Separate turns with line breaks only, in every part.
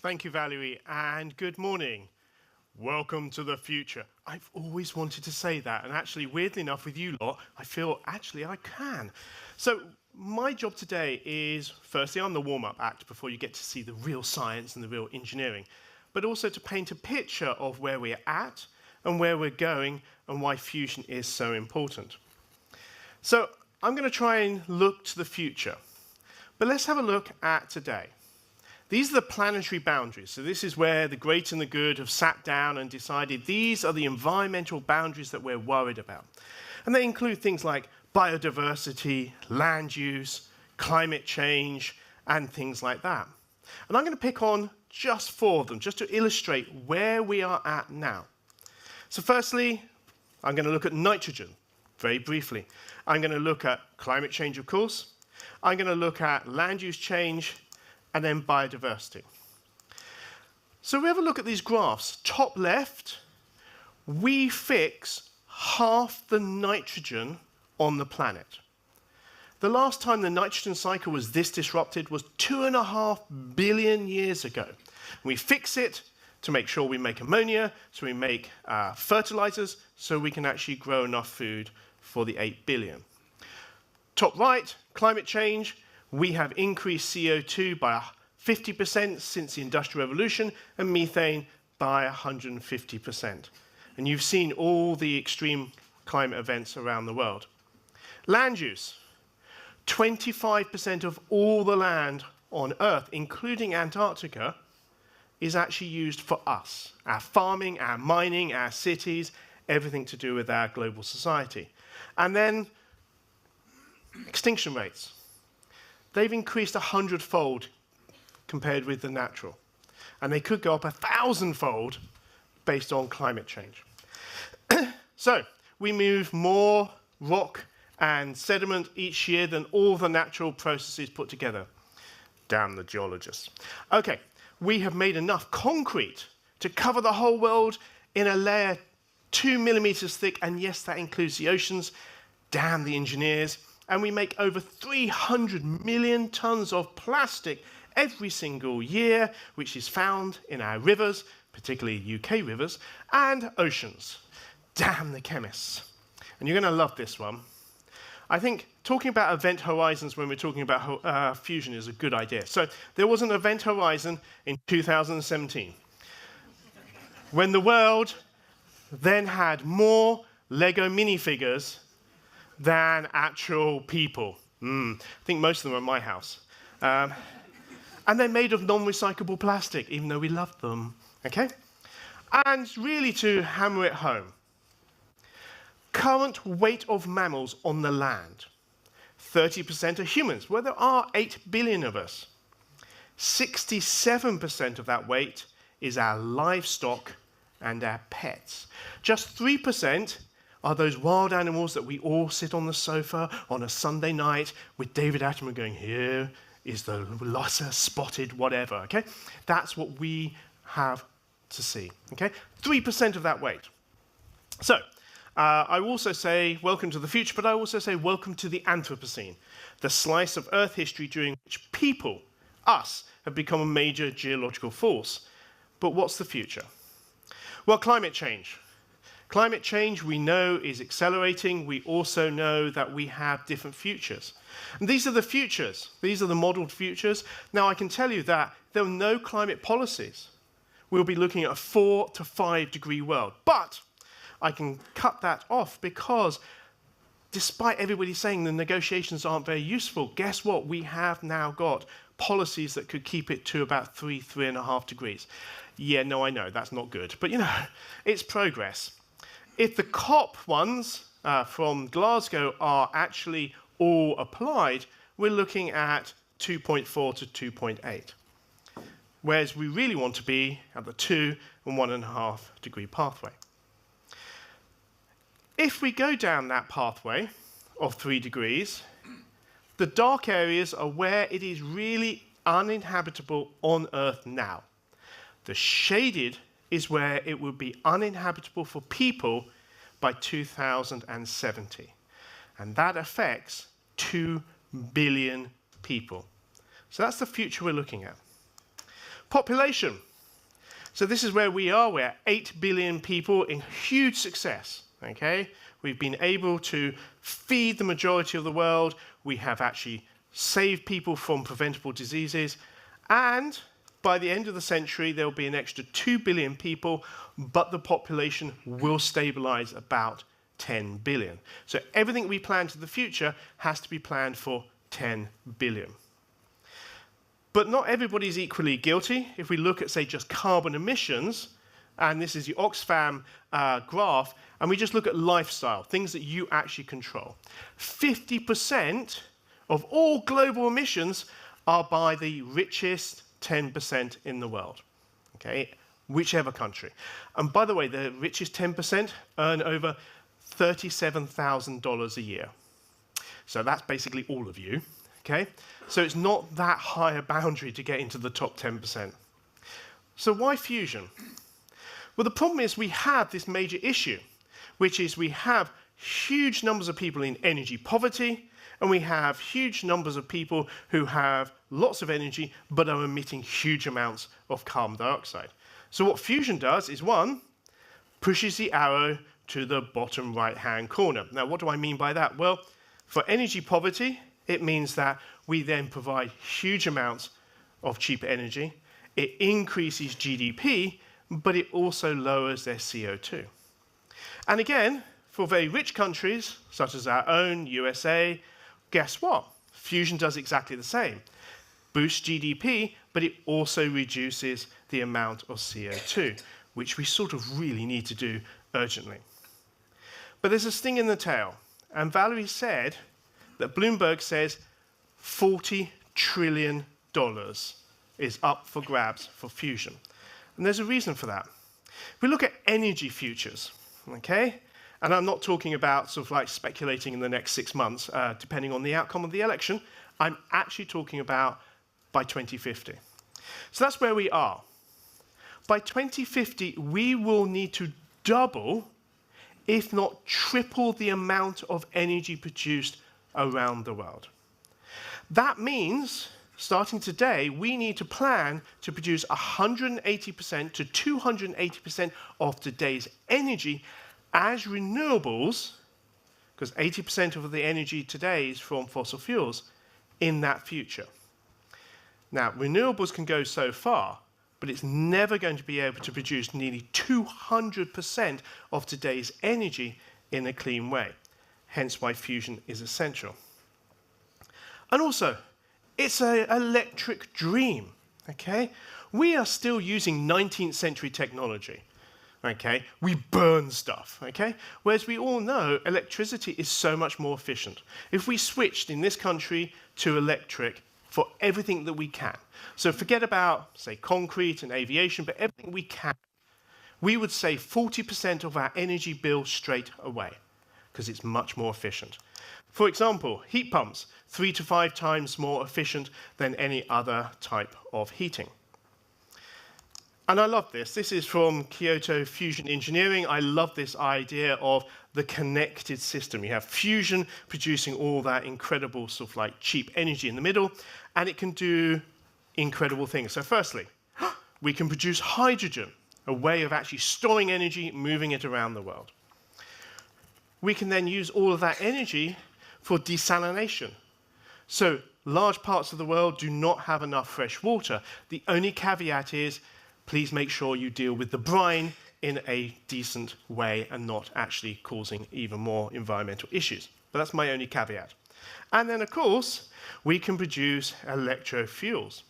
Thank you, Valerie, and good morning. Welcome to the future. I've always wanted to say that, and actually, weirdly enough, with you lot, I feel actually I can. So, my job today is, firstly, I'm the warm-up act before you get to see the real science and the real engineering, but also to paint a picture of where we're at and where we're going and why fusion is so important. So, I'm going to try and look to the future, but let's have a look at today. These are the planetary boundaries. So this is where the great and the good have sat down and decided these are the environmental boundaries that we're worried about. And they include things like biodiversity, land use, climate change, and things like that. And I'm going to pick on just 4 of them, just to illustrate where we are at now. So firstly, I'm going to look at nitrogen, very briefly. I'm going to look at climate change, of course. I'm going to look at land use change, and then biodiversity. So we have a look at these graphs. Top left, we fix half the nitrogen on the planet. The last time the nitrogen cycle was this disrupted was 2.5 billion years ago. We fix it to make sure we make ammonia, so we make fertilizers, so we can actually grow enough food for the 8 billion. Top right, climate change. We have increased CO2 by 50% since the Industrial Revolution and methane by 150%. And you've seen all the extreme climate events around the world. Land use. 25% of all the land on Earth, including Antarctica, is actually used for us. Our farming, our mining, our cities, everything to do with our global society. And then extinction rates. They've increased 100-fold compared with the natural. And they could go up 1,000-fold based on climate change. So, we move more rock and sediment each year than all the natural processes put together. Damn the geologists. Okay, we have made enough concrete to cover the whole world in a layer 2 millimeters thick, and yes, that includes the oceans. Damn the engineers. And we make over 300 million tons of plastic every single year, which is found in our rivers, particularly UK rivers, and oceans. Damn the chemists. And you're going to love this one. I think talking about event horizons when we're talking about fusion is a good idea. So there was an event horizon in 2017 when the world then had more Lego minifigures than actual people. I think most of them are at my house. And they're made of non-recyclable plastic, even though we love them. Okay? And really to hammer it home, current weight of mammals on the land. 30% are humans, where there are 8 billion of us. 67% of that weight is our livestock and our pets. Just 3% are those wild animals that we all sit on the sofa on a Sunday night with David Attenborough going, here is the lesser spotted whatever, okay? That's what we have to see, okay? 3% of that weight. So, I also say welcome to the future, but I also say welcome to the Anthropocene, the slice of Earth history during which people, us, have become a major geological force. But what's the future? Well, climate change. Climate change, we know, is accelerating. We also know that we have different futures. And these are the futures. These are the modeled futures. Now, I can tell you that there are no climate policies. We'll be looking at a 4 to 5 degree world. But I can cut that off because despite everybody saying the negotiations aren't very useful, guess what? We have now got policies that could keep it to about 3.5 degrees. Yeah, no, I know, that's not good. But, you know, it's progress. If the COP ones from Glasgow are actually all applied, we're looking at 2.4 to 2.8. Whereas we really want to be at the 2 and 1.5 degree pathway. If we go down that pathway of 3 degrees, the dark areas are where it is really uninhabitable on Earth now. The shaded is where it would be uninhabitable for people by 2070. And that affects 2 billion people. So that's the future we're looking at. Population. So this is where we are. We're 8 billion people in huge success, okay? We've been able to feed the majority of the world. We have actually saved people from preventable diseases. And by the end of the century, there will be an extra 2 billion people, but the population will stabilize about 10 billion. So everything we plan to the future has to be planned for 10 billion. But not everybody is equally guilty. If we look at, say, just carbon emissions, and this is the Oxfam graph, and we just look at lifestyle, things that you actually control. 50% of all global emissions are by the richest 10% in the world, okay, whichever country. And by the way, the richest 10% earn over $37,000 a year. So that's basically all of you, okay? So it's not that high a boundary to get into the top 10%. So why fusion? Well, the problem is we have this major issue, which is we have huge numbers of people in energy poverty, and we have huge numbers of people who have lots of energy but are emitting huge amounts of carbon dioxide. So what fusion does is, one, pushes the arrow to the bottom right-hand corner. Now, what do I mean by that? Well, for energy poverty, it means that we then provide huge amounts of cheap energy. It increases GDP, but it also lowers their CO2. And again, for very rich countries, such as our own, USA, guess what? Fusion does exactly the same. Boosts GDP, but it also reduces the amount of CO2, which we sort of really need to do urgently. But there's a sting in the tail. And Valerie said that Bloomberg says $40 trillion is up for grabs for fusion. And there's a reason for that. If we look at energy futures, okay? And I'm not talking about sort of like speculating in the next 6 months, depending on the outcome of the election. I'm actually talking about by 2050. So that's where we are. By 2050, we will need to double, if not triple, the amount of energy produced around the world. That means, starting today, we need to plan to produce 180% to 280% of today's energy as renewables, because 80% of the energy today is from fossil fuels, in that future. Now, renewables can go so far, but it's never going to be able to produce nearly 200% of today's energy in a clean way, hence why fusion is essential. And also, it's an electric dream, okay? We are still using 19th century technology, okay? We burn stuff, okay? Whereas we all know electricity is so much more efficient. If we switched in this country to electric for everything that we can, so forget about, say, concrete and aviation, but everything we can, we would save 40% of our energy bill straight away, because it's much more efficient. For example, heat pumps, 3 to 5 times more efficient than any other type of heating. And I love this. This is from Kyoto Fusion Engineering. I love this idea of the connected system. You have fusion producing all that incredible sort of like cheap energy in the middle, and it can do incredible things. So firstly, we can produce hydrogen, a way of actually storing energy, moving it around the world. We can then use all of that energy for desalination. So large parts of the world do not have enough fresh water. The only caveat is, please make sure you deal with the brine in a decent way and not actually causing even more environmental issues. But that's my only caveat. And then, of course, we can produce electrofuels.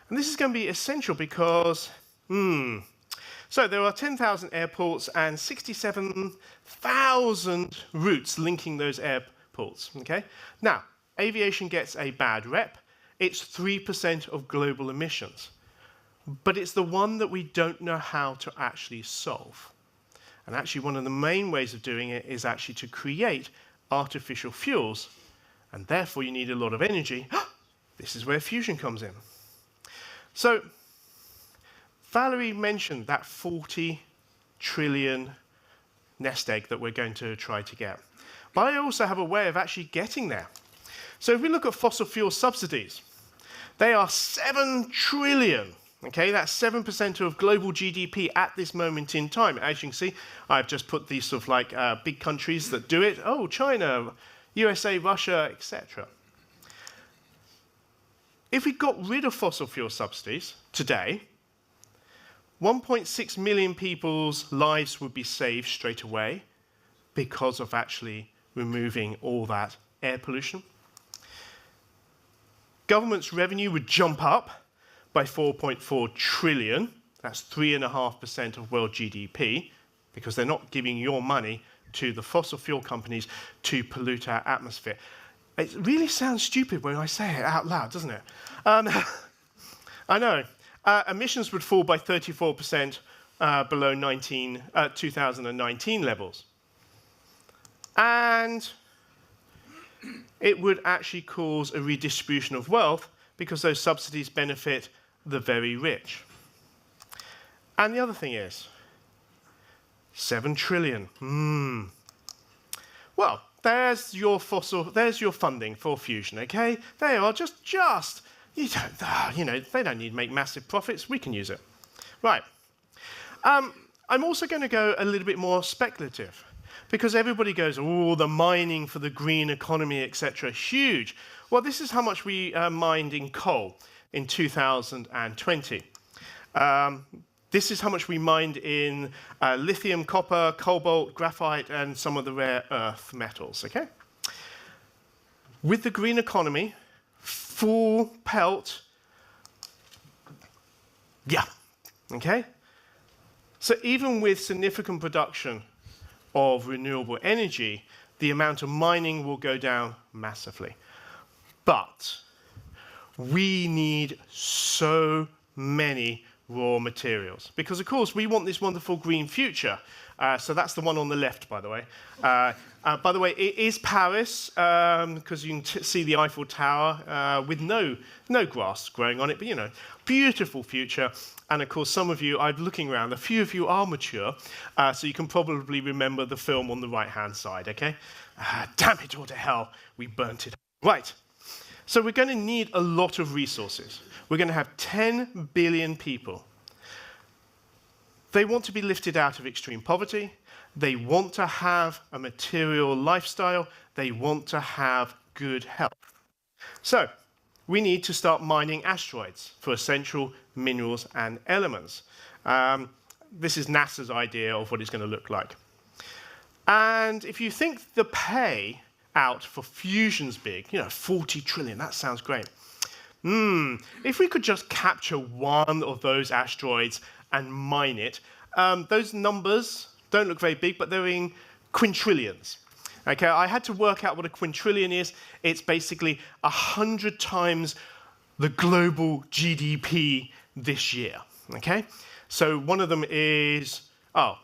And this is going to be essential because, so there are 10,000 airports and 67,000 routes linking those airports, okay? Now, aviation gets a bad rep. It's 3% of global emissions. But it's the one that we don't know how to actually solve. And actually, one of the main ways of doing it is actually to create artificial fuels. And therefore, you need a lot of energy. This is where fusion comes in. So, Valerie mentioned that 40 trillion nest egg that we're going to try to get. But I also have a way of actually getting there. So if we look at fossil fuel subsidies, they are 7 trillion. Okay, that's 7% of global GDP at this moment in time. As you can see, I've just put these sort of like big countries that do it. Oh, China, USA, Russia, etc. If we got rid of fossil fuel subsidies today, 1.6 million people's lives would be saved straight away because of actually removing all that air pollution. Government's revenue would jump up by 4.4 trillion. That's 3.5% of world GDP, because they're not giving your money to the fossil fuel companies to pollute our atmosphere. It really sounds stupid when I say it out loud, doesn't it? I know. Emissions would fall by 34% below 2019 levels. And it would actually cause a redistribution of wealth because those subsidies benefit the very rich. And the other thing is, 7 trillion. Well, there's your funding for fusion, okay? They are just, they don't need to make massive profits. We can use it. Right. I'm also going to go a little bit more speculative, because everybody goes, oh, the mining for the green economy, etc., huge. Well, this is how much we mined in coal in 2020. This is how much we mined in lithium, copper, cobalt, graphite, and some of the rare earth metals, okay? With the green economy, full pelt, yeah, okay? So even with significant production of renewable energy, the amount of mining will go down massively. But we need so many raw materials, because of course we want this wonderful green future. So that's the one on the left, by the way. By the way, it is Paris, because you can see the Eiffel Tower with no grass growing on it, but beautiful future. And of course, some of you, I'm looking around, a few of you are mature, so you can probably remember the film on the right-hand side, okay? Damn it all to hell, we burnt it. Right. So we're going to need a lot of resources. We're going to have 10 billion people. They want to be lifted out of extreme poverty. They want to have a material lifestyle. They want to have good health. So we need to start mining asteroids for essential minerals and elements. This is NASA's idea of what it's going to look like. And if you think the pay out for fusion's big, 40 trillion, that sounds great. If we could just capture one of those asteroids and mine it, those numbers don't look very big, but they're in quintillions. Okay, I had to work out what a quintillion is. It's basically 100 times the global GDP this year. Okay, so one of them is,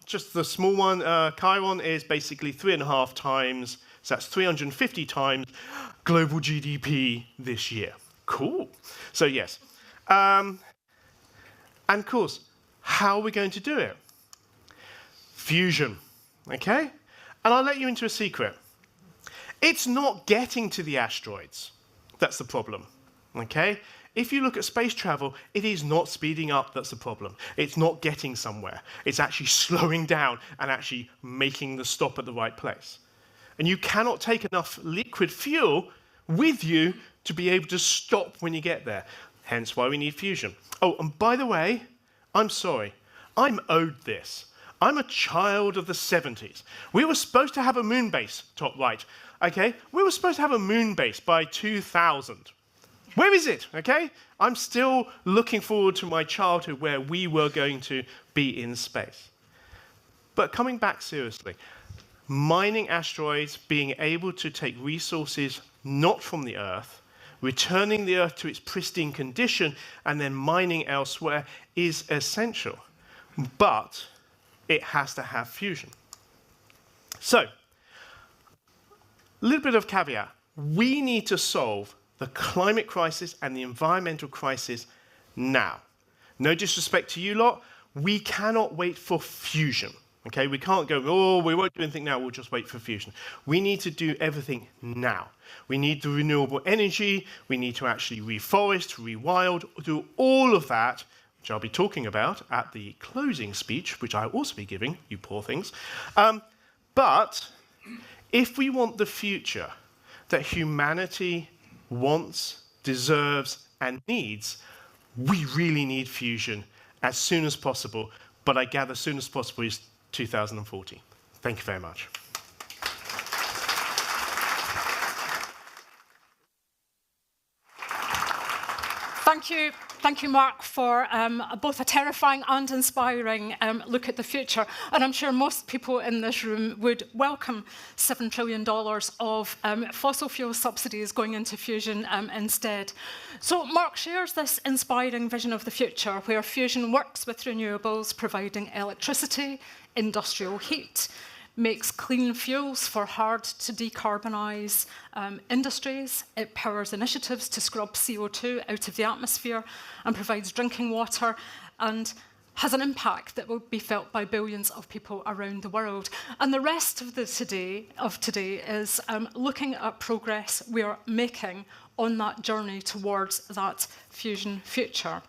just the small one, Chiron is basically 3.5 times. So that's 350 times global GDP this year. Cool. So yes. And of course, how are we going to do it? Fusion. Okay? And I'll let you into a secret. It's not getting to the asteroids that's the problem. Okay? If you look at space travel, it is not speeding up that's the problem. It's not getting somewhere. It's actually slowing down and actually making the stop at the right place. And you cannot take enough liquid fuel with you to be able to stop when you get there. Hence why we need fusion. Oh, and by the way, I'm sorry. I'm owed this. I'm a child of the 70s. We were supposed to have a moon base, top right. Okay? We were supposed to have a moon base by 2000. Where is it? Okay? I'm still looking forward to my childhood where we were going to be in space. But coming back seriously, mining asteroids, being able to take resources not from the Earth, returning the Earth to its pristine condition, and then mining elsewhere is essential. But it has to have fusion. So, a little bit of caveat. We need to solve the climate crisis and the environmental crisis now. No disrespect to you lot, we cannot wait for fusion. Okay, we can't go, we won't do anything now, we'll just wait for fusion. We need to do everything now. We need the renewable energy, we need to actually reforest, rewild, do all of that which I'll be talking about at the closing speech, which I'll also be giving, you poor things. But if we want the future that humanity wants, deserves, and needs, we really need fusion as soon as possible. But I gather as soon as possible is 2040. Thank you very much.
Thank you, Mark, for both a terrifying and inspiring look at the future. And I'm sure most people in this room would welcome $7 trillion of fossil fuel subsidies going into fusion instead. So Mark shares this inspiring vision of the future where fusion works with renewables, providing electricity, industrial heat, makes clean fuels for hard-to decarbonise industries. It powers initiatives to scrub CO2 out of the atmosphere and provides drinking water and has an impact that will be felt by billions of people around the world. And the rest of today is looking at progress we are making on that journey towards that fusion future.